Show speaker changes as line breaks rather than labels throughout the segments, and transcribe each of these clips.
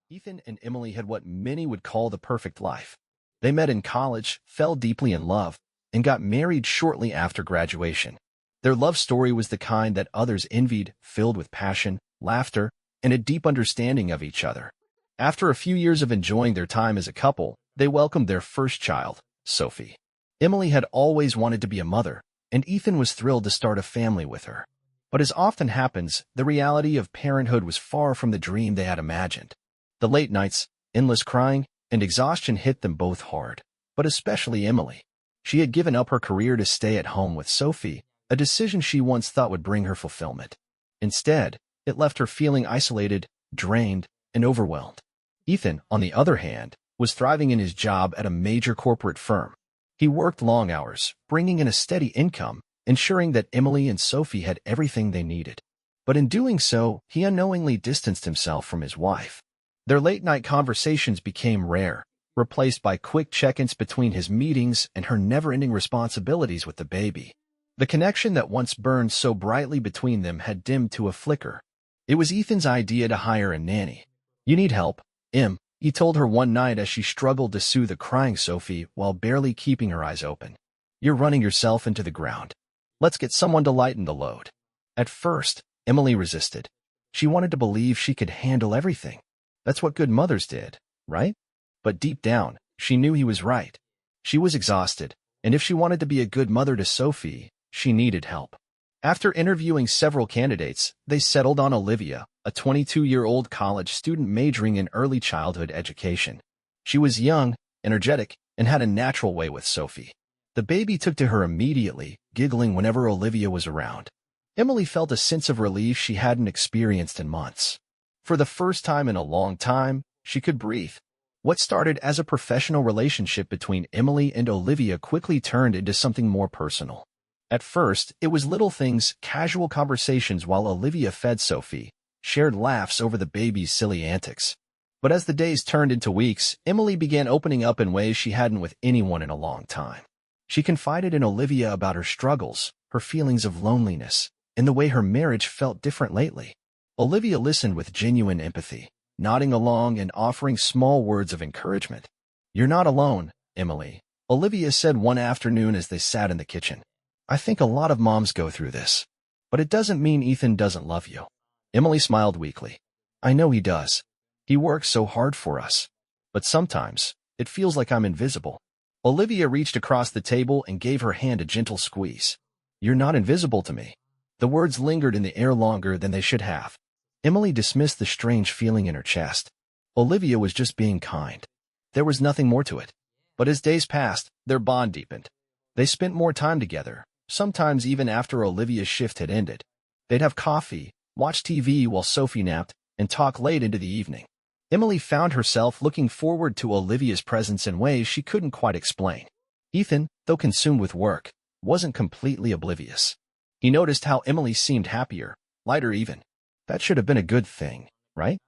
Ethan and Emily had what many would call the perfect life. They met in college, fell deeply in love, and got married shortly after graduation. Their love story was the kind that others envied, filled with passion, laughter, and a deep understanding of each other. After a few years of enjoying their time as a couple, they welcomed their first child, Sophie. Emily had always wanted to be a mother, and Ethan was thrilled to start a family with her. But as often happens, the reality of parenthood was far from the dream they had imagined. The late nights, endless crying, and exhaustion hit them both hard, but especially Emily. She had given up her career to stay at home with Sophie, a decision she once thought would bring her fulfillment. Instead, it left her feeling isolated, drained, and overwhelmed. Ethan, on the other hand, was thriving in his job at a major corporate firm. He worked long hours, bringing in a steady income, ensuring that Emily and Sophie had everything they needed. But in doing so, he unknowingly distanced himself from his wife. Their late-night conversations became rare, replaced by quick check-ins between his meetings and her never-ending responsibilities with the baby. The connection that once burned so brightly between them had dimmed to a flicker. It was Ethan's idea to hire a nanny. "You need help, Em," he told her one night as she struggled to soothe a crying Sophie while barely keeping her eyes open. "You're running yourself into the ground. Let's get someone to lighten the load." At first, Emily resisted. She wanted to believe she could handle everything. That's what good mothers did, right? But deep down, she knew he was right. She was exhausted, and if she wanted to be a good mother to Sophie, she needed help. After interviewing several candidates, they settled on Olivia, a 22-year-old college student majoring in early childhood education. She was young, energetic, and had a natural way with Sophie. The baby took to her immediately, giggling whenever Olivia was around. Emily felt a sense of relief she hadn't experienced in months. For the first time in a long time, she could breathe. What started as a professional relationship between Emily and Olivia quickly turned into something more personal. At first, it was little things, casual conversations while Olivia fed Sophie, shared laughs over the baby's silly antics. But as the days turned into weeks, Emily began opening up in ways she hadn't with anyone in a long time. She confided in Olivia about her struggles, her feelings of loneliness, and the way her marriage felt different lately. Olivia listened with genuine empathy, nodding along and offering small words of encouragement. "You're not alone, Emily," Olivia said one afternoon as they sat in the kitchen. "I think a lot of moms go through this. But it doesn't mean Ethan doesn't love you." Emily smiled weakly. "I know he does. He works so hard for us. But sometimes, it feels like I'm invisible." Olivia reached across the table and gave her hand a gentle squeeze. "You're not invisible to me." The words lingered in the air longer than they should have. Emily dismissed the strange feeling in her chest. Olivia was just being kind. There was nothing more to it. But as days passed, their bond deepened. They spent more time together, sometimes even after Olivia's shift had ended. They'd have coffee, watch TV while Sophie napped, and talk late into the evening. Emily found herself looking forward to Olivia's presence in ways she couldn't quite explain. Ethan, though consumed with work, wasn't completely oblivious. He noticed how Emily seemed happier, lighter even. That should have been a good thing, right?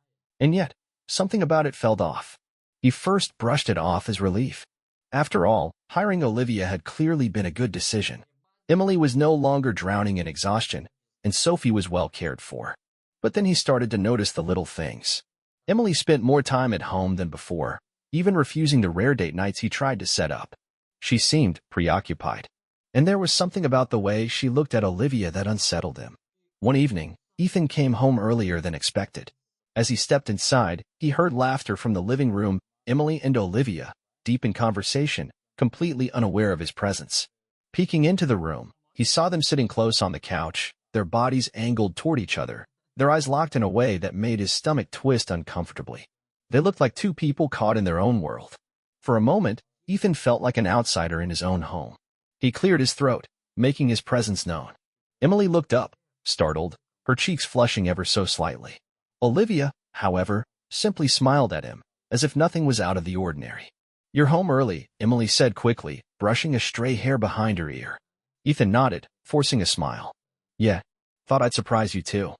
And yet, something about it felt off. He first brushed it off as relief. After all, hiring Olivia had clearly been a good decision. Emily was no longer drowning in exhaustion, and Sophie was well cared for. But then he started to notice the little things. Emily spent more time at home than before, even refusing the rare date nights he tried to set up. She seemed preoccupied. And there was something about the way she looked at Olivia that unsettled him. One evening, Ethan came home earlier than expected. As he stepped inside, he heard laughter from the living room, Emily and Olivia, deep in conversation, completely unaware of his presence. Peeking into the room, he saw them sitting close on the couch, their bodies angled toward each other, their eyes locked in a way that made his stomach twist uncomfortably. They looked like two people caught in their own world. For a moment, Ethan felt like an outsider in his own home. He cleared his throat, making his presence known. Emily looked up, startled, her cheeks flushing ever so slightly. Olivia, however, simply smiled at him, as if nothing was out of the ordinary. "You're home early," Emily said quickly, brushing a stray hair behind her ear. Ethan nodded, forcing a smile. "Yeah, thought I'd surprise you too."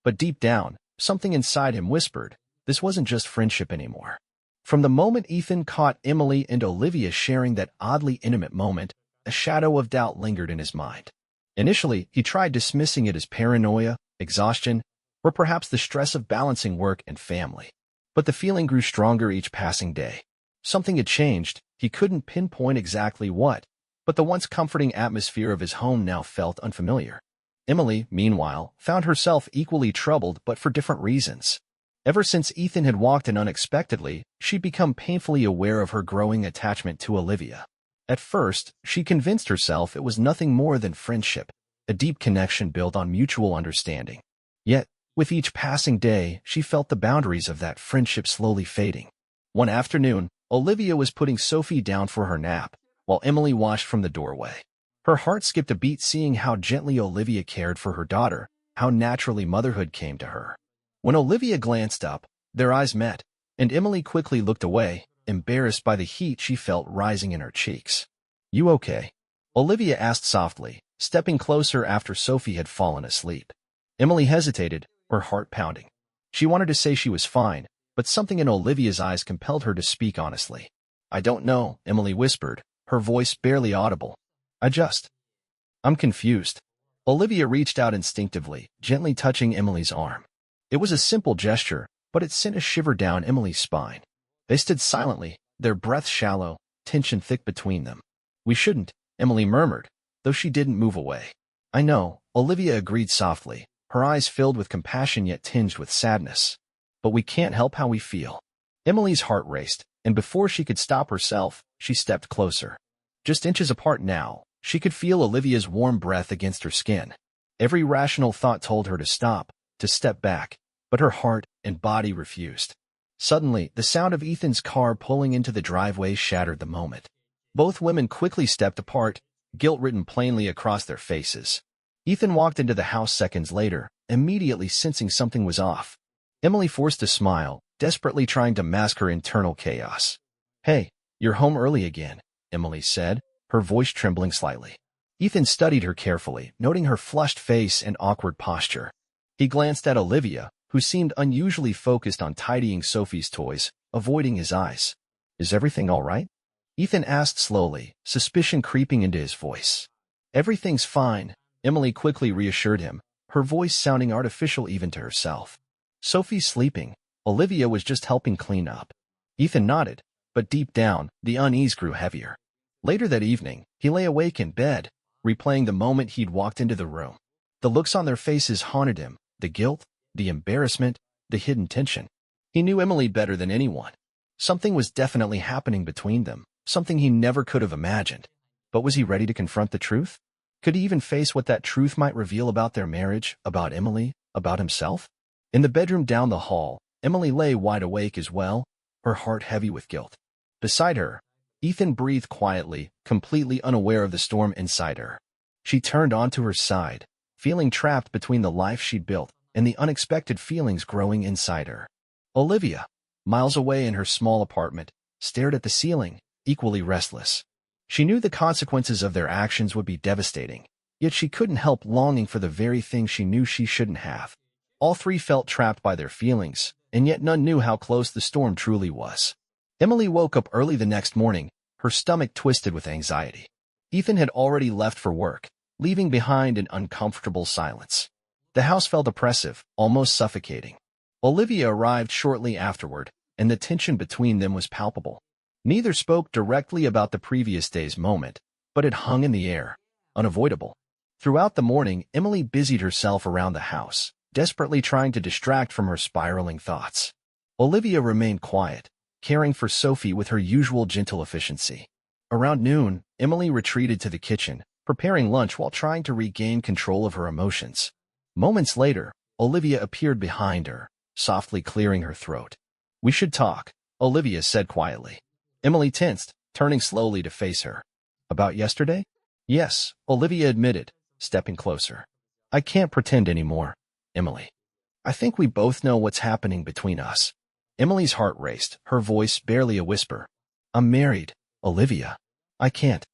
But deep down, something inside him whispered, this wasn't just friendship anymore. From the moment Ethan caught Emily and Olivia sharing that oddly intimate moment, a shadow of doubt lingered in his mind. Initially, he tried dismissing it as paranoia, exhaustion, or perhaps the stress of balancing work and family. But the feeling grew stronger each passing day. Something had changed. He couldn't pinpoint exactly what, but the once comforting atmosphere of his home now felt unfamiliar. Emily, meanwhile, found herself equally troubled but for different reasons. Ever since Ethan had walked in unexpectedly, she'd become painfully aware of her growing attachment to Olivia. At first, she convinced herself it was nothing more than friendship, a deep connection built on mutual understanding. Yet, with each passing day, she felt the boundaries of that friendship slowly fading. One afternoon, Olivia was putting Sophie down for her nap, while Emily watched from the doorway. Her heart skipped a beat seeing how gently Olivia cared for her daughter, how naturally motherhood came to her. When Olivia glanced up, their eyes met, and Emily quickly looked away, embarrassed by the heat she felt rising in her cheeks. "You okay?" Olivia asked softly, stepping closer after Sophie had fallen asleep. Emily hesitated, her heart pounding. She wanted to say she was fine, but something in Olivia's eyes compelled her to speak honestly. "I don't know," Emily whispered, her voice barely audible. I'm confused." Olivia reached out instinctively, gently touching Emily's arm. It was a simple gesture, but it sent a shiver down Emily's spine. They stood silently, their breaths shallow, tension thick between them. "We shouldn't," Emily murmured, though she didn't move away. "I know," Olivia agreed softly, her eyes filled with compassion yet tinged with sadness. "But we can't help how we feel." Emily's heart raced, and before she could stop herself, she stepped closer. Just inches apart now, she could feel Olivia's warm breath against her skin. Every rational thought told her to stop, to step back, but her heart and body refused. Suddenly, the sound of Ethan's car pulling into the driveway shattered the moment. Both women quickly stepped apart, guilt written plainly across their faces. Ethan walked into the house seconds later, immediately sensing something was off. Emily forced a smile, desperately trying to mask her internal chaos. "Hey, you're home early again," Emily said, her voice trembling slightly. Ethan studied her carefully, noting her flushed face and awkward posture. He glanced at Olivia, who seemed unusually focused on tidying Sophie's toys, avoiding his eyes. "Is everything all right?" Ethan asked slowly, suspicion creeping into his voice. "Everything's fine," Emily quickly reassured him, her voice sounding artificial even to herself. "Sophie's sleeping. Olivia was just helping clean up." Ethan nodded, but deep down, the unease grew heavier. Later that evening, he lay awake in bed, replaying the moment he'd walked into the room. The looks on their faces haunted him, the guilt, the embarrassment, the hidden tension. He knew Emily better than anyone. Something was definitely happening between them, something he never could have imagined. But was he ready to confront the truth? Could he even face what that truth might reveal about their marriage, about Emily, about himself? In the bedroom down the hall, Emily lay wide awake as well, her heart heavy with guilt. Beside her, Ethan breathed quietly, completely unaware of the storm inside her. She turned onto her side, feeling trapped between the life she'd built and the unexpected feelings growing inside her. Olivia, miles away in her small apartment, stared at the ceiling, equally restless. She knew the consequences of their actions would be devastating, yet she couldn't help longing for the very thing she knew she shouldn't have. All three felt trapped by their feelings, and yet none knew how close the storm truly was. Emily woke up early the next morning, her stomach twisted with anxiety. Ethan had already left for work, leaving behind an uncomfortable silence. The house felt oppressive, almost suffocating. Olivia arrived shortly afterward, and the tension between them was palpable. Neither spoke directly about the previous day's moment, but it hung in the air, unavoidable. Throughout the morning, Emily busied herself around the house, desperately trying to distract from her spiraling thoughts. Olivia remained quiet, caring for Sophie with her usual gentle efficiency. Around noon, Emily retreated to the kitchen, preparing lunch while trying to regain control of her emotions. Moments later, Olivia appeared behind her, softly clearing her throat. "We should talk," Olivia said quietly. Emily tensed, turning slowly to face her. "About yesterday?" "Yes," Olivia admitted, stepping closer. "I can't pretend anymore, Emily. I think we both know what's happening between us." Emily's heart raced, her voice barely a whisper. "I'm married, Olivia. I can't."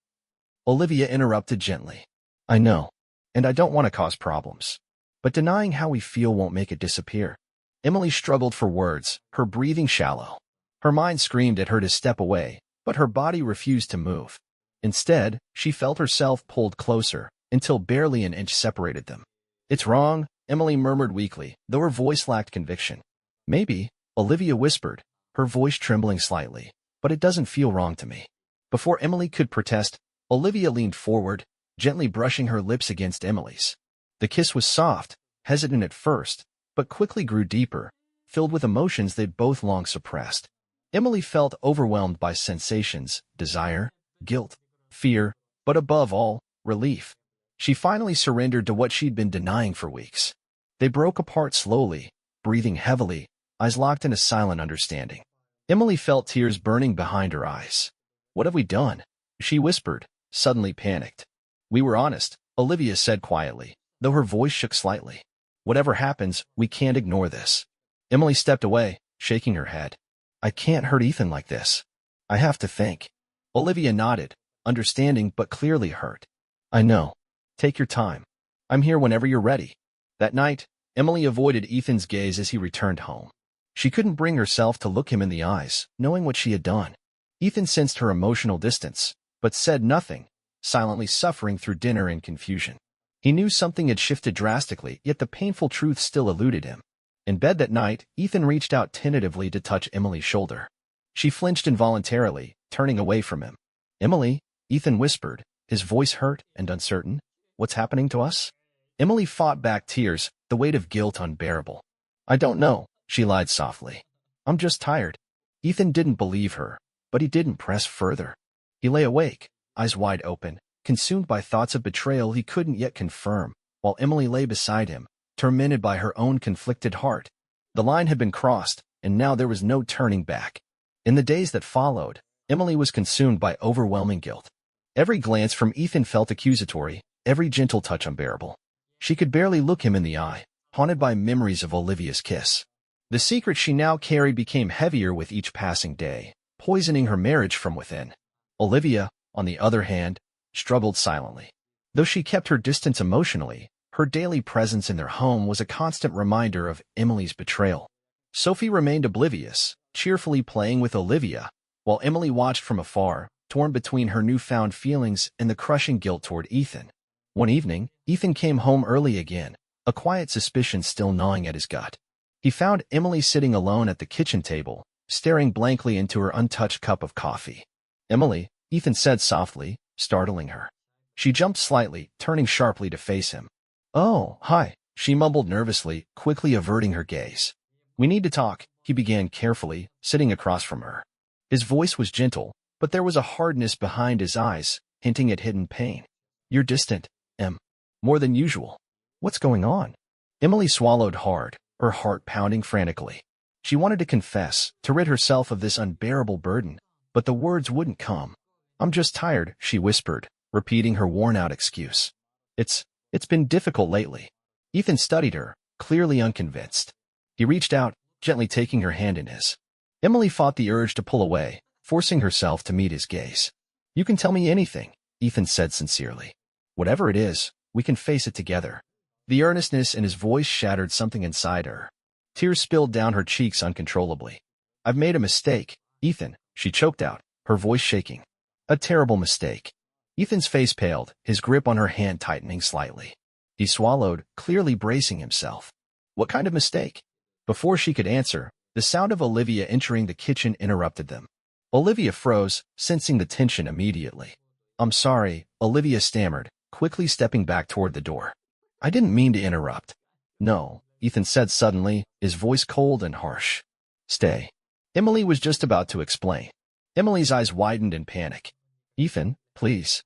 Olivia interrupted gently. "I know, and I don't want to cause problems. But denying how we feel won't make it disappear." Emily struggled for words, her breathing shallow. Her mind screamed at her to step away, but her body refused to move. Instead, she felt herself pulled closer, until barely an inch separated them. "It's wrong," Emily murmured weakly, though her voice lacked conviction. "Maybe," Olivia whispered, her voice trembling slightly. But it doesn't feel wrong to me. Before Emily could protest, Olivia leaned forward, gently brushing her lips against Emily's. The kiss was soft, hesitant at first, but quickly grew deeper, filled with emotions they'd both long suppressed. Emily felt overwhelmed by sensations, desire, guilt, fear, but above all, relief. She finally surrendered to what she'd been denying for weeks. They broke apart slowly, breathing heavily, eyes locked in a silent understanding. Emily felt tears burning behind her eyes. "What have we done?" she whispered, suddenly panicked. "We were honest," Olivia said quietly, though her voice shook slightly. "Whatever happens, we can't ignore this." Emily stepped away, shaking her head. "I can't hurt Ethan like this. I have to think." Olivia nodded, understanding but clearly hurt. "I know. Take your time. I'm here whenever you're ready." That night, Emily avoided Ethan's gaze as he returned home. She couldn't bring herself to look him in the eyes, knowing what she had done. Ethan sensed her emotional distance, but said nothing, silently suffering through dinner and confusion. He knew something had shifted drastically, yet the painful truth still eluded him. In bed that night, Ethan reached out tentatively to touch Emily's shoulder. She flinched involuntarily, turning away from him. "Emily," Ethan whispered, his voice hurt and uncertain. "What's happening to us?" Emily fought back tears, the weight of guilt unbearable. "I don't know," she lied softly. "I'm just tired." Ethan didn't believe her, but he didn't press further. He lay awake, eyes wide open, consumed by thoughts of betrayal he couldn't yet confirm, while Emily lay beside him, tormented by her own conflicted heart. The line had been crossed, and now there was no turning back. In the days that followed, Emily was consumed by overwhelming guilt. Every glance from Ethan felt accusatory, every gentle touch unbearable. She could barely look him in the eye, haunted by memories of Olivia's kiss. The secret she now carried became heavier with each passing day, poisoning her marriage from within. Olivia, on the other hand, struggled silently. Though she kept her distance emotionally, her daily presence in their home was a constant reminder of Emily's betrayal. Sophie remained oblivious, cheerfully playing with Olivia, while Emily watched from afar, torn between her newfound feelings and the crushing guilt toward Ethan. One evening, Ethan came home early again, a quiet suspicion still gnawing at his gut. He found Emily sitting alone at the kitchen table, staring blankly into her untouched cup of coffee. "Emily," Ethan said softly, startling her. She jumped slightly, turning sharply to face him. "Oh, hi," she mumbled nervously, quickly averting her gaze. "We need to talk," he began carefully, sitting across from her. His voice was gentle, but there was a hardness behind his eyes, hinting at hidden pain. "You're distant, Em. More than usual. What's going on?" Emily swallowed hard, her heart pounding frantically. She wanted to confess, to rid herself of this unbearable burden, but the words wouldn't come. "I'm just tired," she whispered, repeating her worn-out excuse. It's been difficult lately." Ethan studied her, clearly unconvinced. He reached out, gently taking her hand in his. Emily fought the urge to pull away, forcing herself to meet his gaze. "You can tell me anything," Ethan said sincerely. "Whatever it is, we can face it together." The earnestness in his voice shattered something inside her. Tears spilled down her cheeks uncontrollably. "I've made a mistake, Ethan," she choked out, her voice shaking. "A terrible mistake." Ethan's face paled, his grip on her hand tightening slightly. He swallowed, clearly bracing himself. "What kind of mistake?" Before she could answer, the sound of Olivia entering the kitchen interrupted them. Olivia froze, sensing the tension immediately. "I'm sorry," Olivia stammered, quickly stepping back toward the door. "I didn't mean to interrupt." "No," Ethan said suddenly, his voice cold and harsh. "Stay." Emily was just about to explain. Emily's eyes widened in panic. "Ethan, please.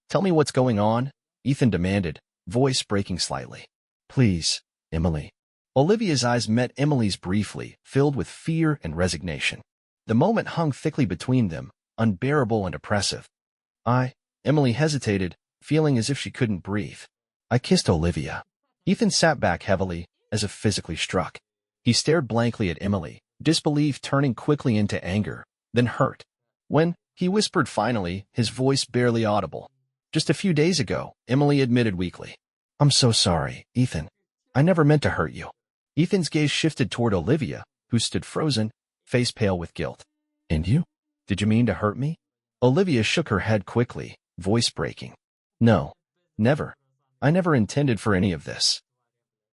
Tell me what's going on," Ethan demanded, voice breaking slightly. "Please, Emily." Olivia's eyes met Emily's briefly, filled with fear and resignation. The moment hung thickly between them, unbearable and oppressive. Emily hesitated, feeling as if she couldn't breathe. "I kissed Olivia." Ethan sat back heavily, as if physically struck. He stared blankly at Emily, disbelief turning quickly into anger, then hurt. "When?" he whispered finally, his voice barely audible. "Just a few days ago," Emily admitted weakly. "I'm so sorry, Ethan. I never meant to hurt you." Ethan's gaze shifted toward Olivia, who stood frozen, face pale with guilt. "And you? Did you mean to hurt me?" Olivia shook her head quickly, voice breaking. "No. Never. I never intended for any of this."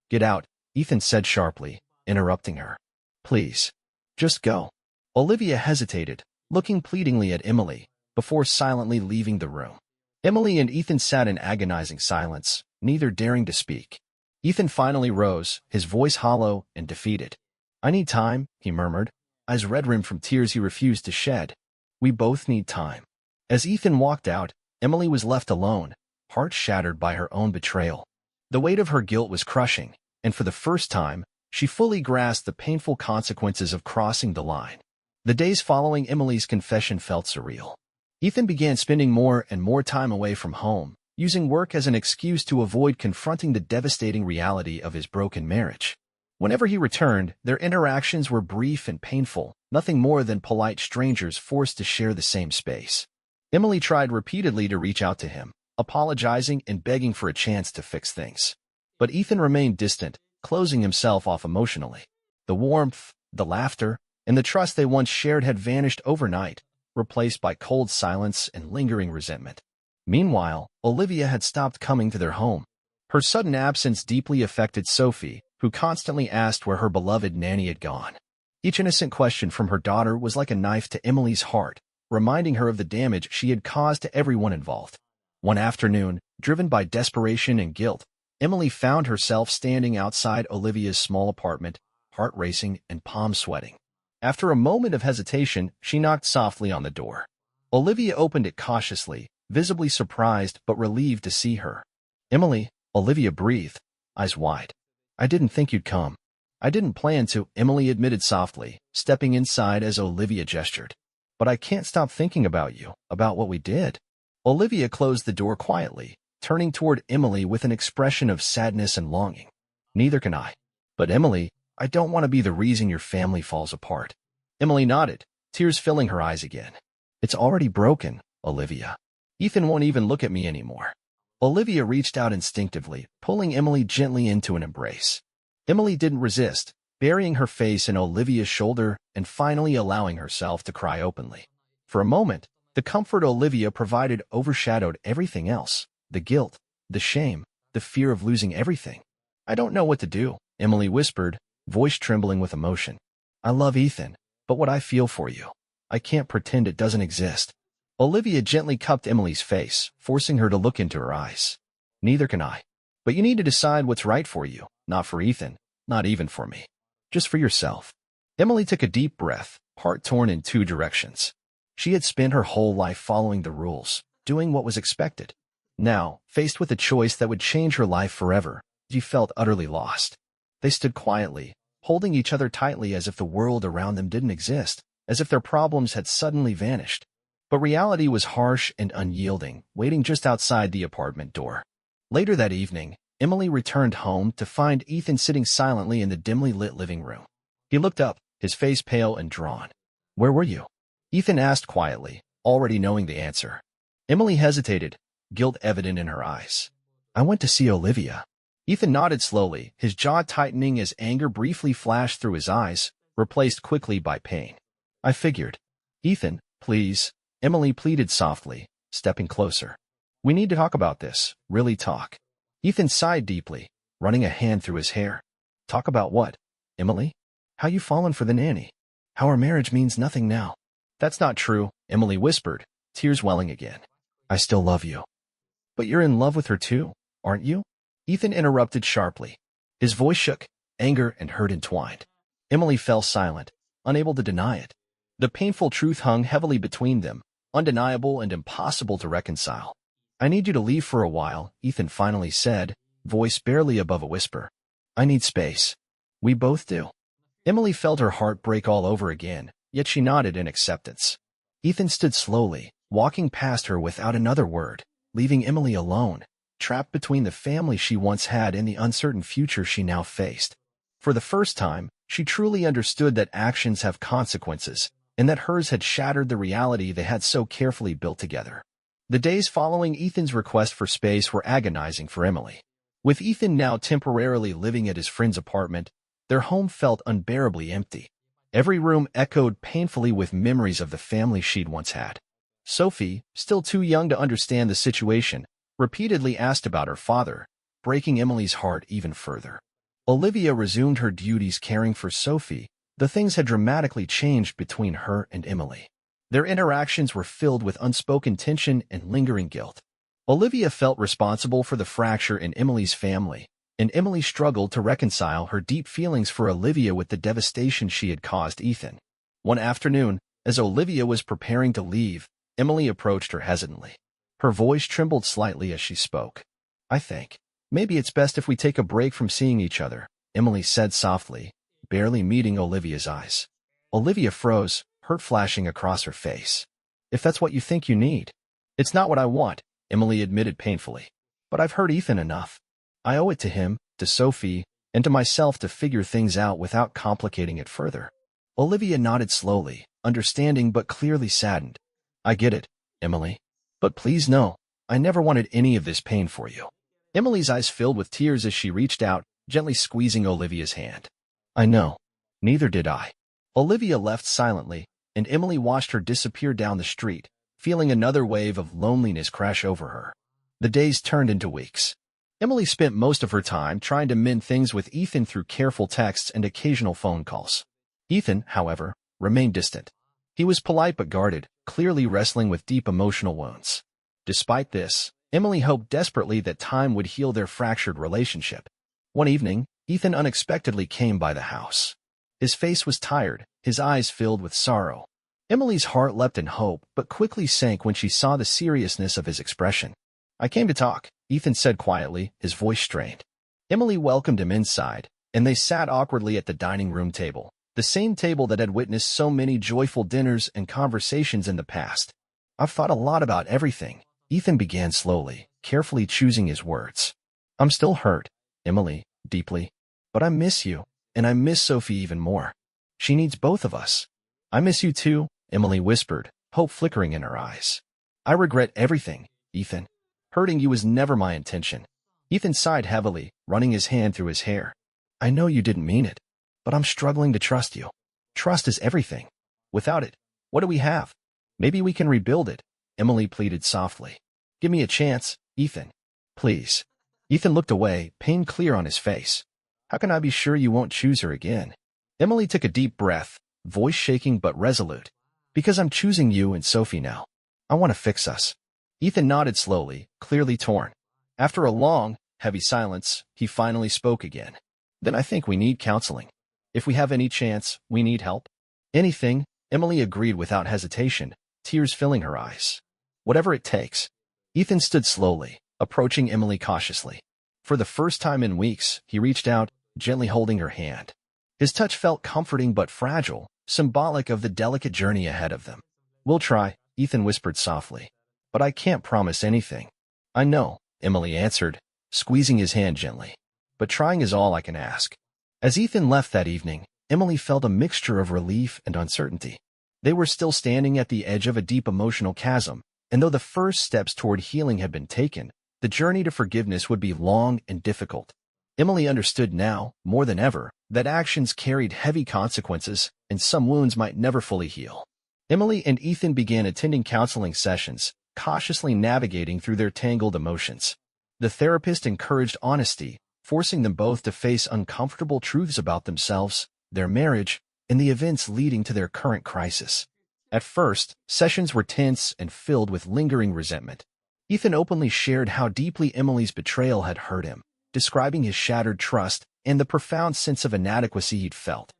"Get out," Ethan said sharply, interrupting her. "Please." Just go. Olivia hesitated, looking pleadingly at Emily, before silently leaving the room. Emily and Ethan sat in agonizing silence, neither daring to speak. Ethan finally rose, his voice hollow and defeated. I need time, he murmured, eyes red-rimmed from tears he refused to shed. We both need time. As Ethan walked out, Emily was left alone, heart shattered by her own betrayal. The weight of her guilt was crushing, and for the first time, she fully grasped the painful consequences of crossing the line. The days following Emily's confession felt surreal. Ethan began spending more and more time away from home, using work as an excuse to avoid confronting the devastating reality of his broken marriage. Whenever he returned, their interactions were brief and painful, nothing more than polite strangers forced to share the same space. Emily tried repeatedly to reach out to him, apologizing and begging for a chance to fix things. But Ethan remained distant, closing himself off emotionally. The warmth, the laughter, and the trust they once shared had vanished overnight, replaced by cold silence and lingering resentment. Meanwhile, Olivia had stopped coming to their home. Her sudden absence deeply affected Sophie, who constantly asked where her beloved Nanny had gone. Each innocent question from her daughter was like a knife to Emily's heart, reminding her of the damage she had caused to everyone involved. One afternoon, driven by desperation and guilt, Emily found herself standing outside Olivia's small apartment, heart racing and palms sweating. After a moment of hesitation, she knocked softly on the door. Olivia opened it cautiously, visibly surprised but relieved to see her. Emily, Olivia breathed, eyes wide. I didn't think you'd come. I didn't plan to, Emily admitted softly, stepping inside as Olivia gestured. But I can't stop thinking about you, about what we did. Olivia closed the door quietly, turning toward Emily with an expression of sadness and longing. Neither can I. But Emily, I don't want to be the reason your family falls apart. Emily nodded, tears filling her eyes again. It's already broken, Olivia. Ethan won't even look at me anymore. Olivia reached out instinctively, pulling Emily gently into an embrace. Emily didn't resist, burying her face in Olivia's shoulder and finally allowing herself to cry openly. For a moment, the comfort Olivia provided overshadowed everything else, the guilt, the shame, the fear of losing everything. I don't know what to do, Emily whispered, voice trembling with emotion. I love Ethan, but what I feel for you, I can't pretend it doesn't exist. Olivia gently cupped Emily's face, forcing her to look into her eyes. Neither can I. But you need to decide what's right for you, not for Ethan, not even for me. Just for yourself. Emily took a deep breath, heart torn in two directions. She had spent her whole life following the rules, doing what was expected. Now, faced with a choice that would change her life forever, she felt utterly lost. They stood quietly, holding each other tightly as if the world around them didn't exist, as if their problems had suddenly vanished. But reality was harsh and unyielding, waiting just outside the apartment door. Later that evening, Emily returned home to find Ethan sitting silently in the dimly lit living room. He looked up, his face pale and drawn. Where were you? Ethan asked quietly, already knowing the answer. Emily hesitated, guilt evident in her eyes. I went to see Olivia. Ethan nodded slowly, his jaw tightening as anger briefly flashed through his eyes, replaced quickly by pain. I figured. Ethan, please, Emily pleaded softly, stepping closer. We need to talk about this, really talk. Ethan sighed deeply, running a hand through his hair. Talk about what, Emily? How you fallen for the nanny? How our marriage means nothing now. That's not true, Emily whispered, tears welling again. I still love you. But you're in love with her too, aren't you? Ethan interrupted sharply. His voice shook, anger and hurt entwined. Emily fell silent, unable to deny it. The painful truth hung heavily between them, undeniable and impossible to reconcile. I need you to leave for a while, Ethan finally said, voice barely above a whisper. I need space. We both do. Emily felt her heart break all over again, yet she nodded in acceptance. Ethan stood slowly, walking past her without another word, leaving Emily alone, trapped between the family she once had and the uncertain future she now faced. For the first time, she truly understood that actions have consequences, and that hers had shattered the reality they had so carefully built together. The days following Ethan's request for space were agonizing for Emily. With Ethan now temporarily living at his friend's apartment, their home felt unbearably empty. Every room echoed painfully with memories of the family she'd once had. Sophie, still too young to understand the situation, repeatedly asked about her father, breaking Emily's heart even further. Olivia resumed her duties caring for Sophie, The things had dramatically changed between her and Emily. Their interactions were filled with unspoken tension and lingering guilt. Olivia felt responsible for the fracture in Emily's family, and Emily struggled to reconcile her deep feelings for Olivia with the devastation she had caused Ethan. One afternoon, as Olivia was preparing to leave, Emily approached her hesitantly. Her voice trembled slightly as she spoke. "I think maybe it's best if we take a break from seeing each other," Emily said softly, barely meeting Olivia's eyes. Olivia froze, hurt flashing across her face. "If that's what you think you need." "It's not what I want," Emily admitted painfully. "But I've hurt Ethan enough. I owe it to him, to Sophie, and to myself to figure things out without complicating it further." Olivia nodded slowly, understanding but clearly saddened. "I get it, Emily. But please know, I never wanted any of this pain for you." Emily's eyes filled with tears as she reached out, gently squeezing Olivia's hand. "I know. Neither did I." Olivia left silently, and Emily watched her disappear down the street, feeling another wave of loneliness crash over her. The days turned into weeks. Emily spent most of her time trying to mend things with Ethan through careful texts and occasional phone calls. Ethan, however, remained distant. He was polite but guarded, clearly wrestling with deep emotional wounds. Despite this, Emily hoped desperately that time would heal their fractured relationship. One evening, Ethan unexpectedly came by the house. His face was tired, his eyes filled with sorrow. Emily's heart leapt in hope, but quickly sank when she saw the seriousness of his expression. "I came to talk," Ethan said quietly, his voice strained. Emily welcomed him inside, and they sat awkwardly at the dining room table, the same table that had witnessed so many joyful dinners and conversations in the past. "I've thought a lot about everything," Ethan began slowly, carefully choosing his words. "I'm still hurt, Emily, deeply. But I miss you, and I miss Sophie even more. She needs both of us." "I miss you too," Emily whispered, hope flickering in her eyes. "I regret everything, Ethan. Hurting you was never my intention." Ethan sighed heavily, running his hand through his hair. "I know you didn't mean it, but I'm struggling to trust you. Trust is everything. Without it, what do we have? Maybe we can rebuild it," Emily pleaded softly. "Give me a chance, Ethan. Please." Ethan looked away, pain clear on his face. "How can I be sure you won't choose her again?" Emily took a deep breath, voice shaking but resolute. "Because I'm choosing you and Sophie now. I want to fix us." Ethan nodded slowly, clearly torn. After a long, heavy silence, he finally spoke again. "Then I think we need counseling. If we have any chance, we need help." "Anything," Emily agreed without hesitation, tears filling her eyes. "Whatever it takes." Ethan stood slowly, approaching Emily cautiously. For the first time in weeks, he reached out, gently holding her hand. His touch felt comforting but fragile, symbolic of the delicate journey ahead of them. "We'll try," Ethan whispered softly. "But I can't promise anything." "I know," Emily answered, squeezing his hand gently. "But trying is all I can ask." As Ethan left that evening, Emily felt a mixture of relief and uncertainty. They were still standing at the edge of a deep emotional chasm, and though the first steps toward healing had been taken, the journey to forgiveness would be long and difficult. Emily understood now, more than ever, that actions carried heavy consequences, and some wounds might never fully heal. Emily and Ethan began attending counseling sessions, cautiously navigating through their tangled emotions. The therapist encouraged honesty, forcing them both to face uncomfortable truths about themselves, their marriage, and the events leading to their current crisis. At first, sessions were tense and filled with lingering resentment. Ethan openly shared how deeply Emily's betrayal had hurt him, describing his shattered trust and the profound sense of inadequacy he'd felt.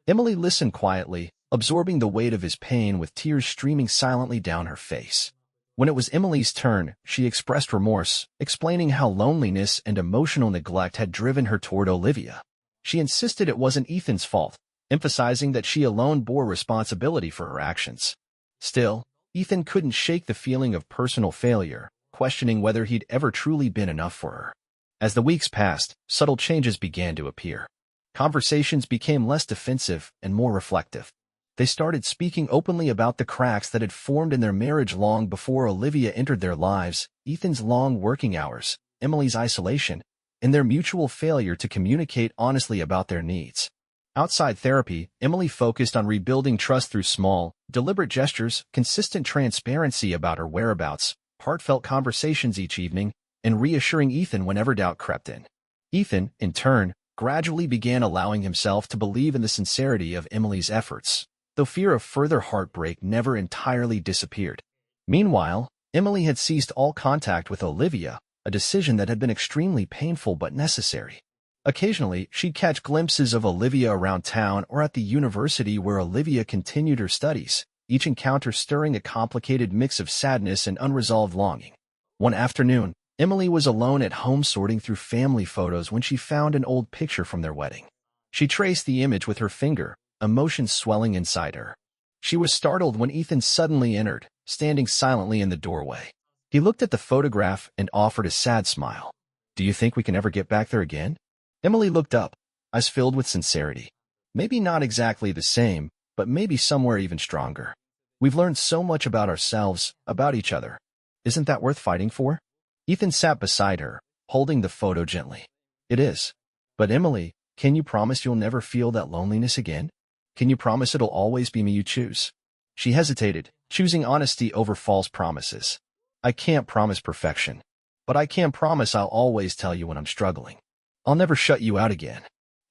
Emily listened quietly, absorbing the weight of his pain with tears streaming silently down her face. When it was Emily's turn, she expressed remorse, explaining how loneliness and emotional neglect had driven her toward Olivia. She insisted it wasn't Ethan's fault, emphasizing that she alone bore responsibility for her actions. Still, Ethan couldn't shake the feeling of personal failure, questioning whether he'd ever truly been enough for her. As the weeks passed, subtle changes began to appear. Conversations became less defensive and more reflective. They started speaking openly about the cracks that had formed in their marriage long before Olivia entered their lives, Ethan's long working hours, Emily's isolation, and their mutual failure to communicate honestly about their needs. Outside therapy, Emily focused on rebuilding trust through small, deliberate gestures, consistent transparency about her whereabouts, heartfelt conversations each evening, and reassuring Ethan whenever doubt crept in. Ethan, in turn, gradually began allowing himself to believe in the sincerity of Emily's efforts, though fear of further heartbreak never entirely disappeared. Meanwhile, Emily had ceased all contact with Olivia, a decision that had been extremely painful but necessary. Occasionally, she'd catch glimpses of Olivia around town or at the university where Olivia continued her studies, each encounter stirring a complicated mix of sadness and unresolved longing. One afternoon, Emily was alone at home sorting through family photos when she found an old picture from their wedding. She traced the image with her finger, emotions swelling inside her. She was startled when Ethan suddenly entered, standing silently in the doorway. He looked at the photograph and offered a sad smile. "Do you think we can ever get back there again?" Emily looked up, eyes filled with sincerity. "Maybe not exactly the same, but maybe somewhere even stronger. We've learned so much about ourselves, about each other. Isn't that worth fighting for?" Ethan sat beside her, holding the photo gently. "It is. But Emily, can you promise you'll never feel that loneliness again? Can you promise it'll always be me you choose?" She hesitated, choosing honesty over false promises. "I can't promise perfection, but I can promise I'll always tell you when I'm struggling. I'll never shut you out again."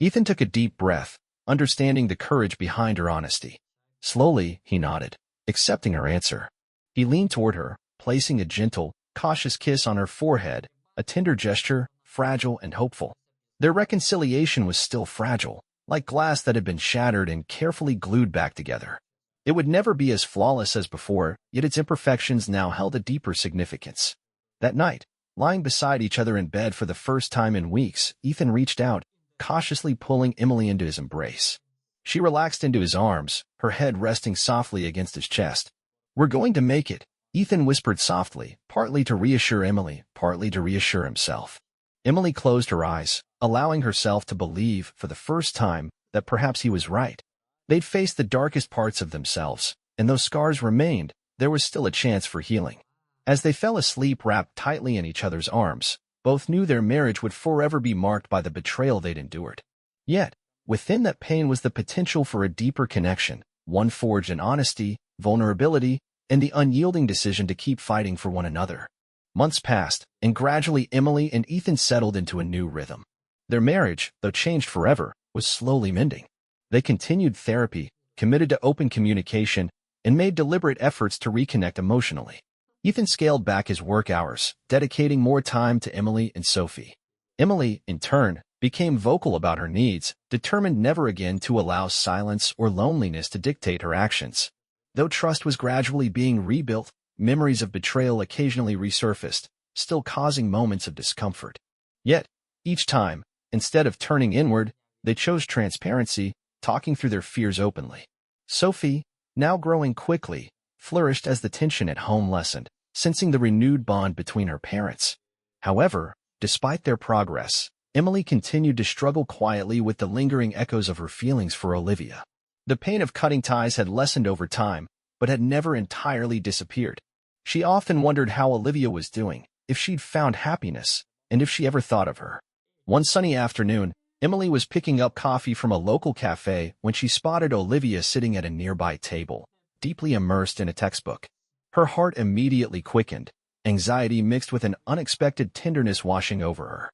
Ethan took a deep breath, understanding the courage behind her honesty. Slowly, he nodded, accepting her answer. He leaned toward her, placing a gentle, cautious kiss on her forehead, a tender gesture, fragile and hopeful. Their reconciliation was still fragile, like glass that had been shattered and carefully glued back together. It would never be as flawless as before, yet its imperfections now held a deeper significance. That night, lying beside each other in bed for the first time in weeks, Ethan reached out, cautiously pulling Emily into his embrace. She relaxed into his arms, her head resting softly against his chest. "We're going to make it," Ethan whispered softly, partly to reassure Emily, partly to reassure himself. Emily closed her eyes, allowing herself to believe, for the first time, that perhaps he was right. They'd faced the darkest parts of themselves, and though scars remained, there was still a chance for healing. As they fell asleep wrapped tightly in each other's arms, both knew their marriage would forever be marked by the betrayal they'd endured. Yet, within that pain was the potential for a deeper connection, one forged in honesty, vulnerability, and the unyielding decision to keep fighting for one another. Months passed, and gradually Emily and Ethan settled into a new rhythm. Their marriage, though changed forever, was slowly mending. They continued therapy, committed to open communication, and made deliberate efforts to reconnect emotionally. Ethan scaled back his work hours, dedicating more time to Emily and Sophie. Emily, in turn, became vocal about her needs, determined never again to allow silence or loneliness to dictate her actions. Though trust was gradually being rebuilt, memories of betrayal occasionally resurfaced, still causing moments of discomfort. Yet, each time, instead of turning inward, they chose transparency, talking through their fears openly. Sophie, now growing quickly, flourished as the tension at home lessened, sensing the renewed bond between her parents. However, despite their progress, Emily continued to struggle quietly with the lingering echoes of her feelings for Olivia. The pain of cutting ties had lessened over time, but had never entirely disappeared. She often wondered how Olivia was doing, if she'd found happiness, and if she ever thought of her. One sunny afternoon, Emily was picking up coffee from a local cafe when she spotted Olivia sitting at a nearby table, deeply immersed in a textbook. Her heart immediately quickened, anxiety mixed with an unexpected tenderness washing over her.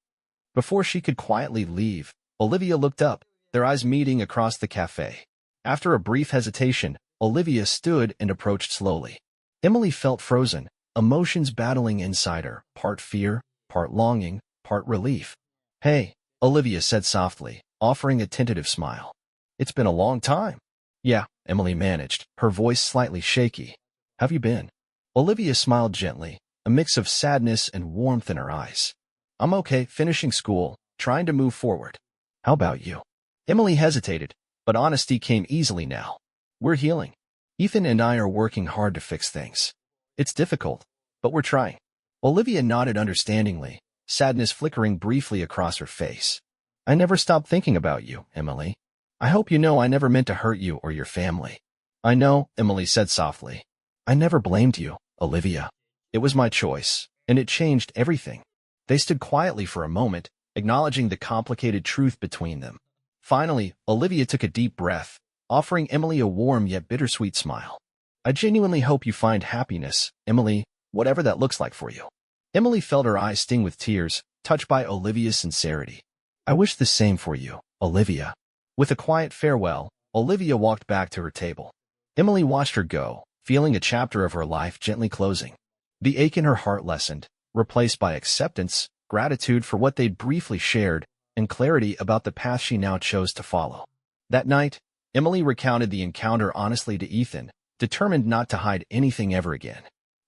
Before she could quietly leave, Olivia looked up, their eyes meeting across the cafe. After a brief hesitation, Olivia stood and approached slowly. Emily felt frozen, emotions battling inside her, part fear, part longing, part relief. "Hey," Olivia said softly, offering a tentative smile. "It's been a long time." "Yeah," Emily managed, her voice slightly shaky. "Have you been?" Olivia smiled gently, a mix of sadness and warmth in her eyes. "I'm okay, finishing school, trying to move forward. How about you?" Emily hesitated, but honesty came easily now. "We're healing. Ethan and I are working hard to fix things. It's difficult, but we're trying." Olivia nodded understandingly, sadness flickering briefly across her face. "I never stopped thinking about you, Emily. I hope you know I never meant to hurt you or your family." "I know," Emily said softly. "I never blamed you, Olivia. It was my choice, and it changed everything." They stood quietly for a moment, acknowledging the complicated truth between them. Finally, Olivia took a deep breath, offering Emily a warm yet bittersweet smile. "I genuinely hope you find happiness, Emily, whatever that looks like for you." Emily felt her eyes sting with tears, touched by Olivia's sincerity. I wish the same for you, Olivia. With a quiet farewell, Olivia walked back to her table. Emily watched her go, feeling a chapter of her life gently closing. The ache in her heart lessened, replaced by acceptance, gratitude for what they'd briefly shared, and clarity about the path she now chose to follow. That night, Emily recounted the encounter honestly to Ethan, determined not to hide anything ever again.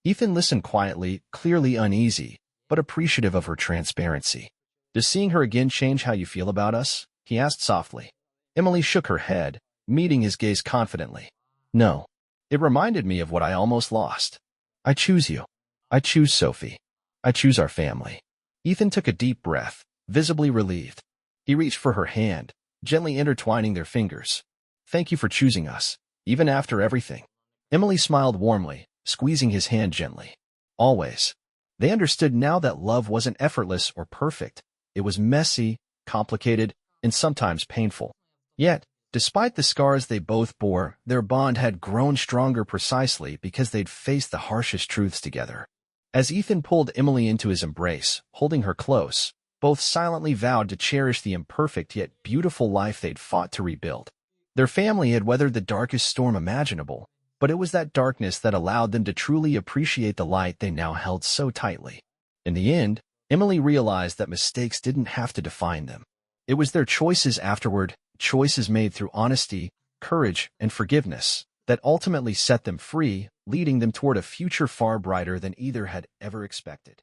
Ethan listened quietly, clearly uneasy, but appreciative of her transparency. Does seeing her again change how you feel about us? He asked softly. Emily shook her head, meeting his gaze confidently. No. It reminded me of what I almost lost. I choose you. I choose Sophie. I choose our family. Ethan took a deep breath, visibly relieved. He reached for her hand, gently intertwining their fingers. Thank you for choosing us, even after everything. Emily smiled warmly, squeezing his hand gently. Always. They understood now that love wasn't effortless or perfect. It was messy, complicated, and sometimes painful. Yet, despite the scars they both bore, their bond had grown stronger precisely because they'd faced the harshest truths together. As Ethan pulled Emily into his embrace, holding her close, both silently vowed to cherish the imperfect yet beautiful life they'd fought to rebuild. Their family had weathered the darkest storm imaginable, but it was that darkness that allowed them to truly appreciate the light they now held so tightly. In the end, Emily realized that mistakes didn't have to define them. It was their choices afterward, choices made through honesty, courage, and forgiveness, that ultimately set them free, leading them toward a future far brighter than either had ever expected.